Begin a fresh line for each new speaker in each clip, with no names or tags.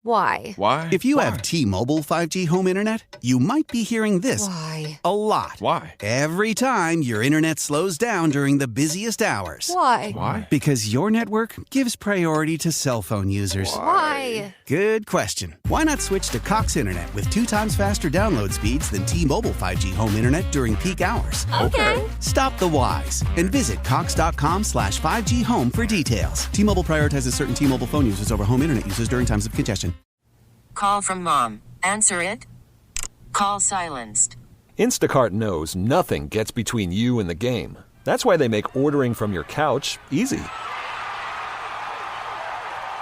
Why?
Why?
If you have T-Mobile 5G home internet, you might be hearing this
Why?
a lot.
Why?
Every time your internet slows down during the busiest hours.
Why?
Why?
Because your network gives priority to cell phone users.
Why?
Good question. Why not switch to Cox Internet with 2 times faster download speeds than T-Mobile 5G home internet during peak hours?
Okay.
Stop the whys and visit cox.com/5G home for details. T-Mobile prioritizes certain T-Mobile phone users over home internet users during times of congestion.
Call from mom. Answer it. Call silenced.
Instacart knows nothing gets between you and the game. That's why they make ordering from your couch easy.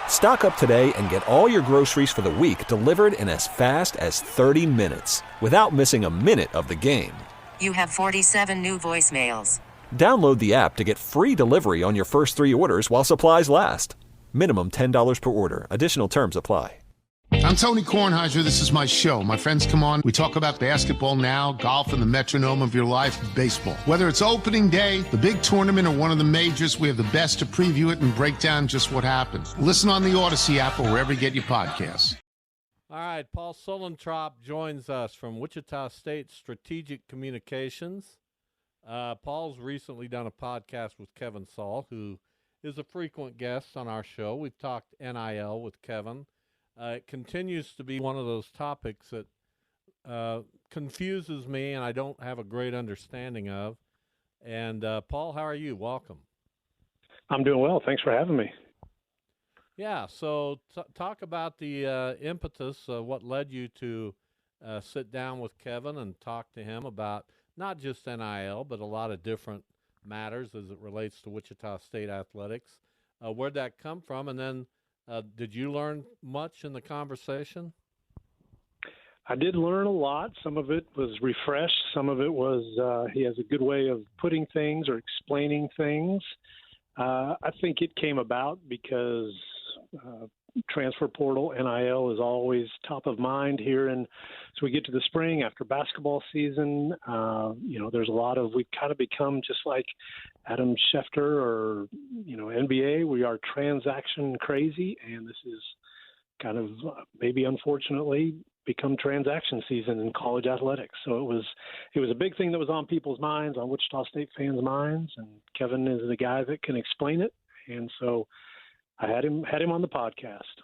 Stock up today and get all your groceries for the week delivered in as fast as 30 minutes without missing a minute of the game.
You have 47 new voicemails.
Download the app to get free delivery on your first 3 orders while supplies last. Minimum $10 per order. Additional terms apply.
I'm Tony Kornheiser. This is my show. My friends come on. We talk about basketball now, golf, and the metronome of your life, baseball. Whether it's opening day, the big tournament, or one of the majors, we have the best to preview it and break down just what happened. Listen on the Odyssey app or wherever you get your podcasts.
All right, Paul Suellentrop joins us from Wichita State Strategic Communications. Paul's recently done a podcast with Kevin Saal, who is a frequent guest on our show. We've talked N.I.L. with Kevin. It continues to be one of those topics that confuses me and I don't have a great understanding of. And Paul, how are you? Welcome.
I'm doing well. Thanks for having me.
Yeah, so talk about the impetus, what led you to sit down with Kevin and talk to him about not just NIL, but a lot of different matters as it relates to Wichita State athletics. Where'd that come from? And then did you learn much in the conversation?
I did learn a lot. Some of it was refreshed. Some of it was he has a good way of putting things or explaining things. I think it came about because transfer portal, NIL, is always top of mind here. And as we get to the spring after basketball season, there's a lot of, we've kind of become just like Adam Schefter or, NBA. We are transaction crazy. And this is kind of maybe unfortunately become transaction season in college athletics. So it was a big thing that was on people's minds, on Wichita State fans' minds. And Kevin is the guy that can explain it. And so I had him on the podcast.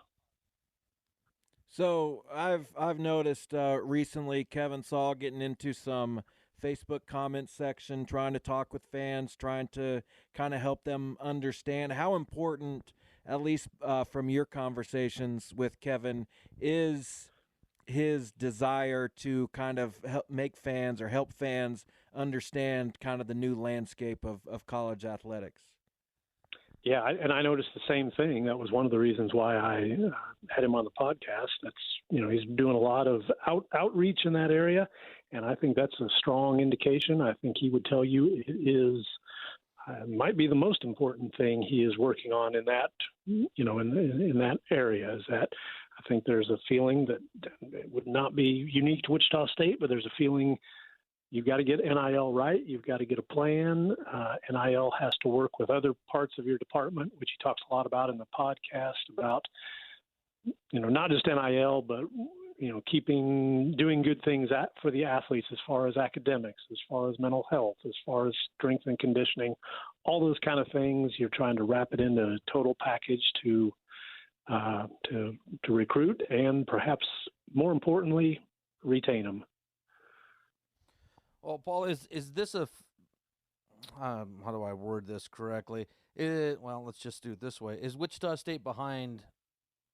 So I've noticed recently Kevin Saal getting into some Facebook comment section, trying to talk with fans, trying to kind of help them understand how important, at least from your conversations with Kevin, is his desire to kind of help fans understand kind of the new landscape of college athletics.
Yeah, and I noticed the same thing. That was one of the reasons why I had him on the podcast. That's, he's doing a lot of outreach in that area, and I think that's a strong indication. I think he would tell you it is might be the most important thing he is working on in that, in that area. Is that I think there's a feeling that it would not be unique to Wichita State, but there's a feeling you've got to get NIL right. You've got to get a plan. NIL has to work with other parts of your department, which he talks a lot about in the podcast about, not just NIL, but, doing good things for the athletes as far as academics, as far as mental health, as far as strength and conditioning, all those kind of things. You're trying to wrap it into a total package to recruit and perhaps more importantly, retain them.
Well, Paul, is this how do I word this correctly? Let's just do it this way. Is Wichita State behind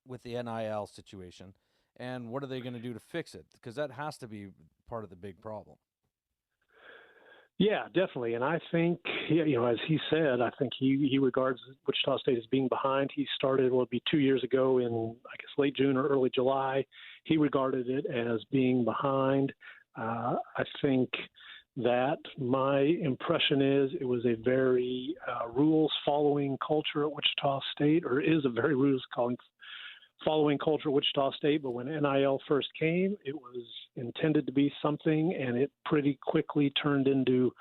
with the NIL situation, and what are they going to do to fix it? Because that has to be part of the big problem.
Yeah, definitely. And I think, as he said, I think he regards Wichita State as being behind. He started, it'd be 2 years ago in, I guess, late June or early July. He regarded it as being behind. I think that my impression is it was a very rules-following culture at Wichita State, or is a very rules-following culture at Wichita State. But when NIL first came, it was intended to be something, and it pretty quickly turned into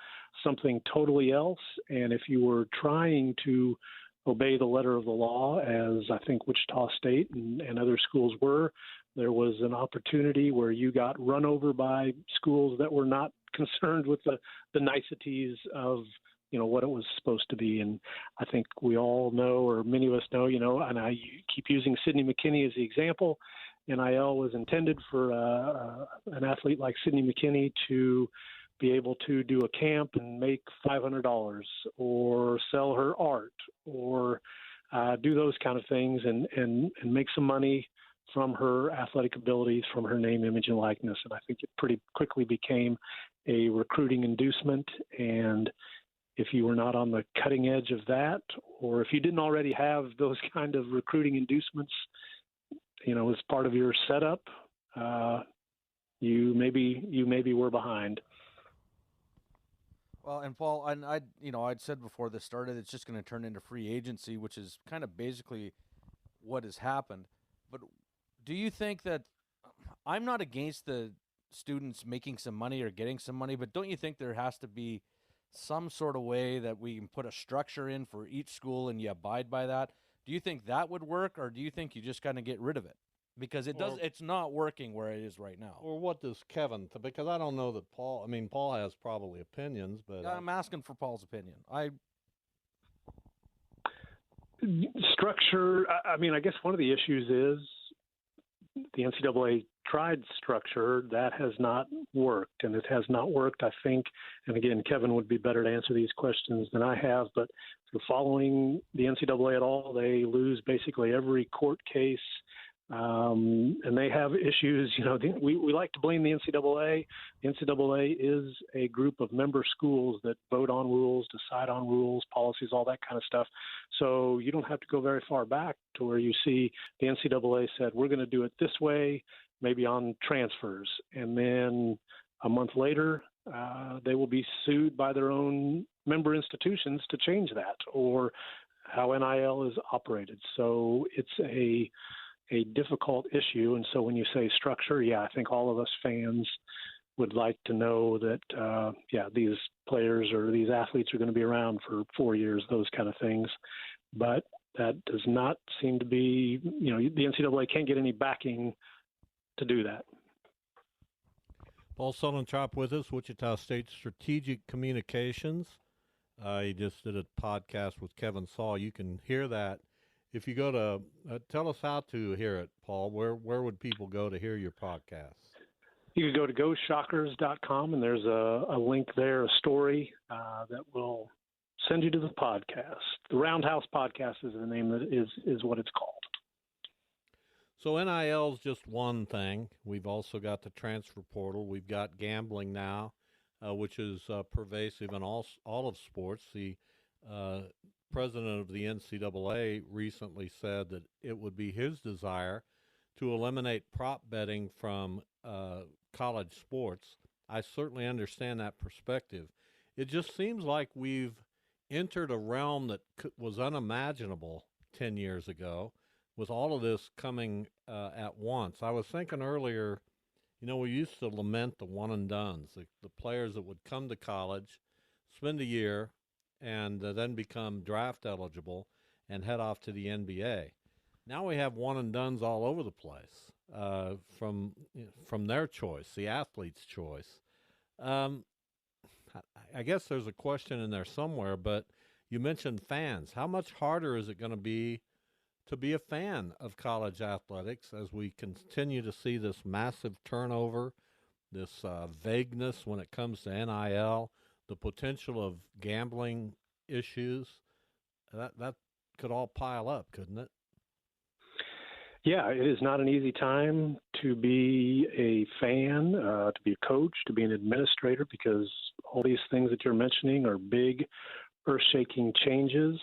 something totally else. And if you were trying to obey the letter of the law, as I think Wichita State and other schools were. There was an opportunity where you got run over by schools that were not concerned with the niceties of what it was supposed to be. And I think we all know, or many of us know, and I keep using Sydney McKinney as the example. NIL was intended for an athlete like Sydney McKinney to be able to do a camp and make $500 or sell her art or do those kind of things and make some money from her athletic abilities, from her name, image, and likeness. And I think it pretty quickly became a recruiting inducement. And if you were not on the cutting edge of that, or if you didn't already have those kind of recruiting inducements, as part of your setup, you maybe were behind.
Well, and Paul, and I'd said before this started, it's just going to turn into free agency, which is kind of basically what has happened. But do you think that I'm not against the students making some money or getting some money, but don't you think there has to be some sort of way that we can put a structure in for each school and you abide by that? Do you think that would work, or do you think you just kind of get rid of it? Because it's not working where it is right now.
Or what does Kevin because I don't know that Paul has probably opinions, but
I'm asking for Paul's opinion.
Structure, I guess one of the issues is the NCAA tried structure. That has not worked, and it has not worked, I think, and again, Kevin would be better to answer these questions than I have, but if you're following the NCAA at all, they lose basically every court case. And they have issues. We like to blame the NCAA. The NCAA is a group of member schools that vote on rules, decide on rules, policies, all that kind of stuff. So you don't have to go very far back to where you see the NCAA said, we're going to do it this way, maybe on transfers. And then a month later, they will be sued by their own member institutions to change that, or how NIL is operated. So it's a difficult issue. And so when you say structure, I think all of us fans would like to know that, these players or these athletes are going to be around for 4 years, those kind of things. But that does not seem to be, the NCAA can't get any backing to do that.
Paul Suellentrop with us, Wichita State Strategic Communications. He just did a podcast with Kevin Saal. You can hear that. If you go to, tell us how to hear it, Paul. Where would people go to hear your podcast?
You can go to GoShockers.com, and there's a link there, a story that will send you to the podcast. The Roundhouse podcast is the name that is what it's called.
So NIL is just one thing. We've also got the transfer portal. We've got gambling now, which is pervasive in all of sports. The president of the NCAA recently said that it would be his desire to eliminate prop betting from college sports. I certainly understand that perspective. It just seems like we've entered a realm that was unimaginable 10 years ago with all of this coming at once. I was thinking earlier, we used to lament the one-and-dones, the players that would come to college, spend a year, and then become draft eligible and head off to the NBA. Now we have one-and-dones all over the place from their choice, the athlete's choice. I guess there's a question in there somewhere, but you mentioned fans. How much harder is it going to be a fan of college athletics as we continue to see this massive turnover, this vagueness when it comes to NIL, the potential of gambling issues? That could all pile up, couldn't it?
Yeah, it is not an easy time to be a fan, to be a coach, to be an administrator, because all these things that you're mentioning are big, earth-shaking changes.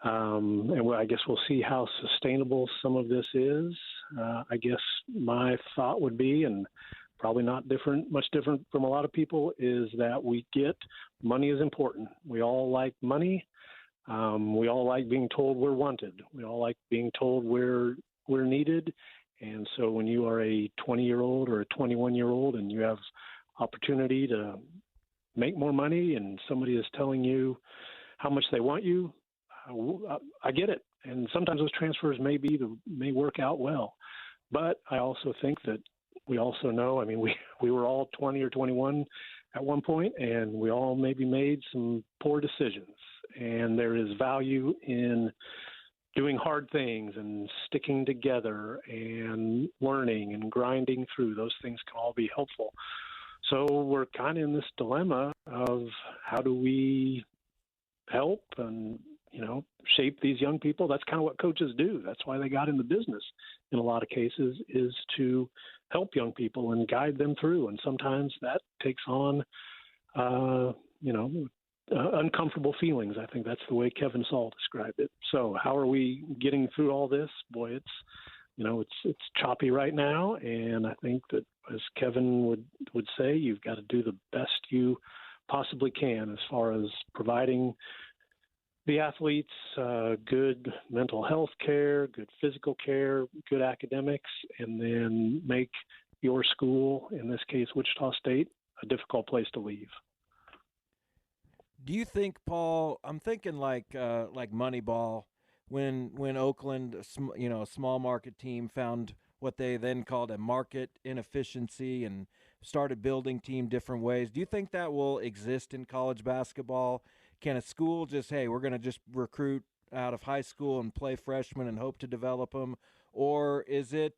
And I guess we'll see how sustainable some of this is. I guess my thought would be, and probably not much different from a lot of people, is that we get money is important. We all like money. We all like being told we're wanted. We all like being told we're needed. And so when you are a 20-year-old or a 21-year-old and you have opportunity to make more money and somebody is telling you how much they want you, I get it. And sometimes those transfers may work out well. But I also think that we also know, I mean, we were all 20 or 21 at one point, and we all maybe made some poor decisions. And there is value in doing hard things and sticking together and learning and grinding through. Those things can all be helpful. So we're kind of in this dilemma of how do we help and, shape these young people. That's kind of what coaches do. That's why they got in the business in a lot of cases, is to help young people and guide them through. And sometimes that takes on, uncomfortable feelings. I think that's the way Kevin Saal described it. So how are we getting through all this? Boy, it's choppy right now. And I think that, as Kevin would say, you've got to do the best you possibly can as far as providing the athletes good mental health care, good physical care, good academics, and then make your school, in this case Wichita State, a difficult place to leave.
Do you think, Paul, I'm thinking like Moneyball, when Oakland, a small market team, found what they then called a market inefficiency and started building team different ways. Do you think that will exist in college basketball? Can a school just, hey, we're going to just recruit out of high school and play freshmen and hope to develop them? Or is it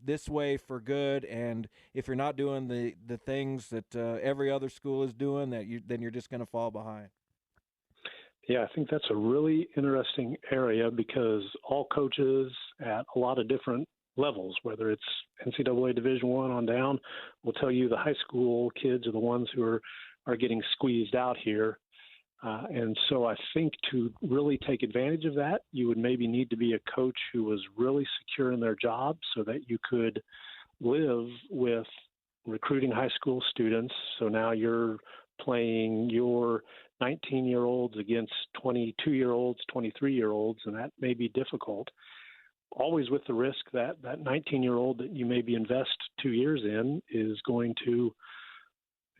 this way for good? And if you're not doing the things that every other school is doing, then you're just going to fall behind?
Yeah, I think that's a really interesting area, because all coaches at a lot of different levels, whether it's NCAA Division I on down, will tell you the high school kids are the ones who are getting squeezed out here. And so I think to really take advantage of that, you would maybe need to be a coach who was really secure in their job, so that you could live with recruiting high school students. So now you're playing your 19-year-olds against 22-year-olds, 23-year-olds, and that may be difficult. Always with the risk that that 19-year-old that you maybe invest 2 years in is going to,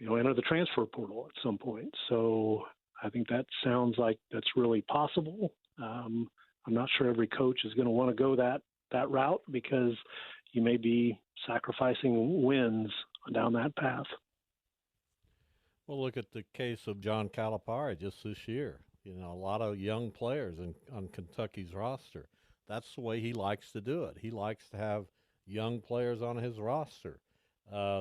enter the transfer portal at some point. So I think that sounds like that's really possible. I'm not sure every coach is going to want to go that route, because you may be sacrificing wins down that path.
Well, look at the case of John Calipari just this year. A lot of young players on Kentucky's roster. That's the way he likes to do it. He likes to have young players on his roster.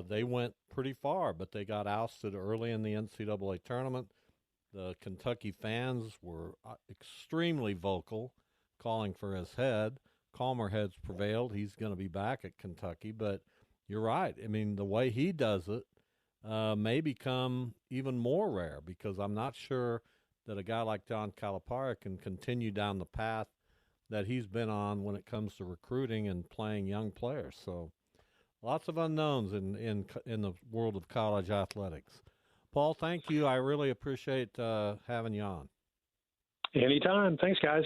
They went pretty far, but they got ousted early in the NCAA tournament. The Kentucky fans were extremely vocal, calling for his head. Calmer heads prevailed. He's going to be back at Kentucky. But you're right. I mean, the way he does it may become even more rare, because I'm not sure that a guy like John Calipari can continue down the path that he's been on when it comes to recruiting and playing young players. So lots of unknowns in the world of college athletics. Paul, thank you. I really appreciate having you on.
Anytime. Thanks, guys.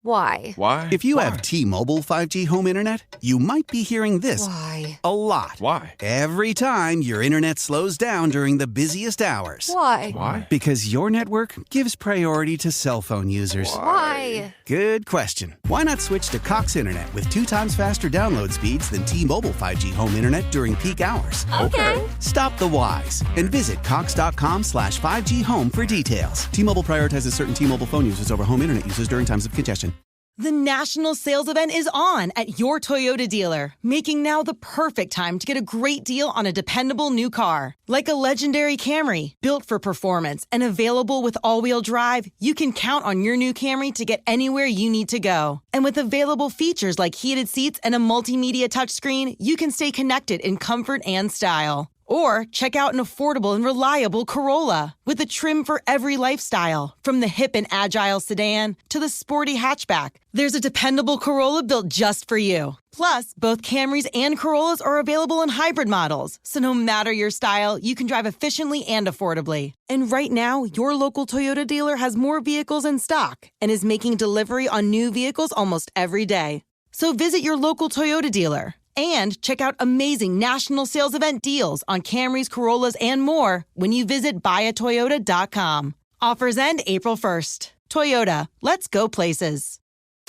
Why?
If you have T-Mobile 5G home internet, you might be hearing this
Why?
a lot. Every time your internet slows down during the busiest hours.
Why?
Because your network gives priority to cell phone users.
Why?
Good question. Why not switch to Cox Internet with 2 times faster download speeds than T-Mobile 5G home internet during peak hours?
Okay.
Stop the whys and visit cox.com/5G home for details. T-Mobile prioritizes certain T-Mobile phone users over home internet users during times of congestion.
The national sales event is on at your Toyota dealer, making now the perfect time to get a great deal on a dependable new car. Like a legendary Camry, built for performance and available with all-wheel drive, you can count on your new Camry to get anywhere you need to go. And with available features like heated seats and a multimedia touchscreen, you can stay connected in comfort and style. Or check out an affordable and reliable Corolla with a trim for every lifestyle. From the hip and agile sedan to the sporty hatchback, there's a dependable Corolla built just for you. Plus, both Camrys and Corollas are available in hybrid models, so no matter your style, you can drive efficiently and affordably. And right now, your local Toyota dealer has more vehicles in stock and is making delivery on new vehicles almost every day. So visit your local Toyota dealer. And check out amazing national sales event deals on Camrys, Corollas, and more when you visit buyatoyota.com. Offers end April 1st. Toyota, let's go places.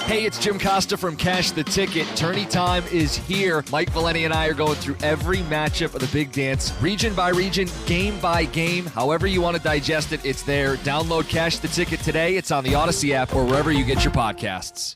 Hey, it's Jim Costa from Cash the Ticket. Tourney time is here. Mike Valeni and I are going through every matchup of the big dance, region by region, game by game. However you want to digest it, it's there. Download Cash the Ticket today. It's on the Odyssey app or wherever you get your podcasts.